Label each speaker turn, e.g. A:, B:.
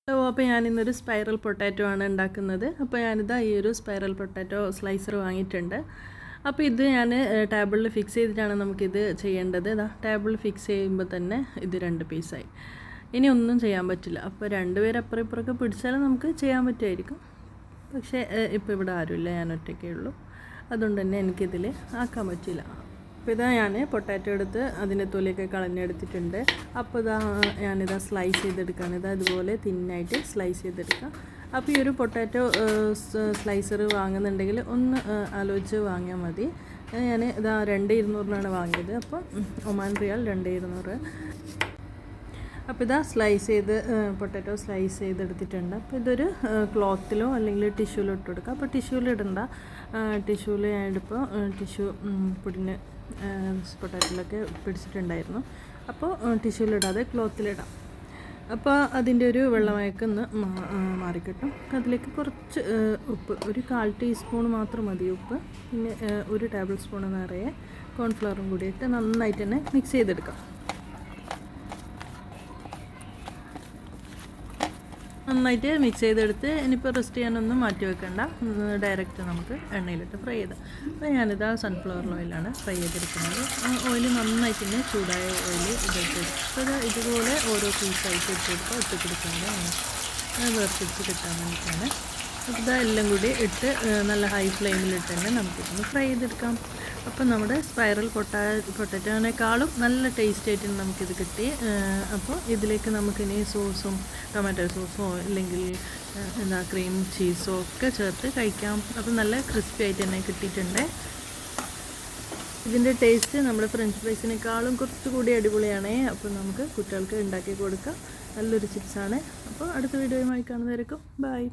A: Hello, അപ്പോൾ ഞാനിന്നൊരു spiral potato ആണ് ഉണ്ടാക്കുന്നത്. അപ്പോൾ ഞാനിതാ ഈ ഒരു സ്പൈറൽ പൊട്ടാറ്റോ സ്ലൈസർ വാങ്ങിയിട്ടുണ്ട്. അപ്പോൾ ഇത് ഞാൻ ടേബിളിൽ ഫിക്സ് ചെയ്തിട്ടാണ് നമുക്കിത് ചെയ്യേണ്ടത്. ഇതാ ടേബിളിൽ ഫിക്സ് ചെയ്യുമ്പോൾ തന്നെ ഇത് 2 പീസായി. ഇനി ഒന്നും ചെയ്യാൻ പറ്റില്ല. അപ്പോൾ 2 പേര് അപ്പുറം ഇപ്പുറമൊക്കെ പിടിച്ചാൽ നമുക്ക് ചെയ്യാൻ പറ്റുമായിരിക്കും. പക്ഷേ ഇപ്പോൾ ഇവിടെ ആരുമില്ല, ഞാൻ ഒറ്റയ്ക്കേ ഉള്ളൂ. അതുകൊണ്ട് തന്നെ എനിക്കിതിൽ ആക്കാൻ പറ്റില്ല. അപ്പോൾ ഇതാ ഞാൻ പൊട്ടാറ്റോ എടുത്ത് അതിൻ്റെ തൊലിയൊക്കെ കളഞ്ഞെടുത്തിട്ടുണ്ട്. അപ്പോൾ ഞാനിതാ സ്ലൈസ് ചെയ്തെടുക്കുകയാണ്. ഇതുപോലെ തിന്നായിട്ട് സ്ലൈസ് ചെയ്തെടുക്കാം. അപ്പോൾ ഈ ഒരു പൊട്ടാറ്റോ സ്ലൈസർ വാങ്ങുന്നുണ്ടെങ്കിൽ ഒന്ന് ആലോചിച്ച് വാങ്ങിയാൽ മതി. ഞാൻ 2,200 വാങ്ങിയത്. അപ്പോൾ ഒമാൻ റിയാൽ 2,200. അപ്പോൾ പൊട്ടാറ്റോ സ്ലൈസ് ചെയ്തെടുത്തിട്ടുണ്ട്. അപ്പോൾ ഇതൊരു ക്ലോത്തിലോ അല്ലെങ്കിൽ ടിഷ്യൂലോ ഇട്ട് കൊടുക്കുക. അപ്പോൾ ടിഷ്യൂവിൽ ഇടണ്ട. ടിഷ്യൂവിൽ ഞാനിപ്പോൾ ടിഷ്യൂ പൊടിന് പൊട്ടാറ്റോയിലൊക്കെ പിടിച്ചിട്ടുണ്ടായിരുന്നു. അപ്പോൾ ടിഷ്യൂലിടാതെ ക്ലോത്തിലിടാം. അപ്പോൾ അതിൻ്റെ ഒരു വെള്ളമയക്കൊന്ന് മാറിക്കിട്ടും. അതിലേക്ക് കുറച്ച് ഉപ്പ്, ഒരു 1/4 ടീസ്പൂൺ മാത്രം മതി ഉപ്പ്. പിന്നെ 1 ടേബിൾ സ്പൂൺ നിറയെ കോൺഫ്ലവറും കൂടി ഇട്ട് നന്നായിട്ട് തന്നെ മിക്സ് ചെയ്തെടുക്കാം. നന്നായിട്ട് മിക്സ് ചെയ്തെടുത്ത് ഇനിയിപ്പോൾ റെസ്റ്റ് ചെയ്യാനൊന്നും മാറ്റി വെക്കണ്ട. ഡയറക്റ്റ് നമുക്ക് എണ്ണയിലിട്ട് ഫ്രൈ ചെയ്താൽ. അപ്പോൾ ഞാനിതാ സൺഫ്ലവർ ഓയിലാണ് ഫ്രൈ ചെയ്തെടുക്കുന്നത്. ഓയിൽ നന്നായിട്ട് തന്നെ ചൂടായ ഓയിൽ ഇട്ടിട്ട്, അപ്പോൾ ഇതുപോലെ ഓരോ പീസായിട്ട് ഇട്ട് കൊടുക്കുന്നത് വേർതിരിച്ച് കിട്ടാൻ വേണ്ടിയിട്ടാണ്. അപ്പോൾ എല്ലാം കൂടി ഇട്ട് നല്ല ഹൈ ഫ്ലെയിമിലിട്ട് തന്നെ നമുക്കിതൊന്ന് ഫ്രൈ ചെയ്തെടുക്കാം. അപ്പോൾ നമ്മുടെ സ്പൈറൽ പൊട്ടാറ്റോനേക്കാളും നല്ല ടേസ്റ്റ് ആയിട്ട് നമുക്കിത് കിട്ടി. അപ്പോൾ ഇതിലേക്ക് നമുക്കിനി സോസും ടൊമാറ്റോ സോസോ അല്ലെങ്കിൽ ക്രീം ചീസോ ഒക്കെ ചേർത്ത് കഴിക്കാം. അപ്പോൾ നല്ല ക്രിസ്പി ആയിട്ട് തന്നെ കിട്ടിയിട്ടുണ്ട്. ഇതിൻ്റെ ടേസ്റ്റ് നമ്മുടെ ഫ്രഞ്ച് ഫ്രൈസിനേക്കാളും കുറച്ചുകൂടി അടിപൊളിയാണ്. അപ്പോൾ നമുക്ക് കുട്ടികൾക്ക് ഉണ്ടാക്കി കൊടുക്കാം. നല്ലൊരു ചിപ്സാണ്. അപ്പോൾ അടുത്ത വീഡിയോയുമായി കാണുന്നവരേക്കും ബൈ.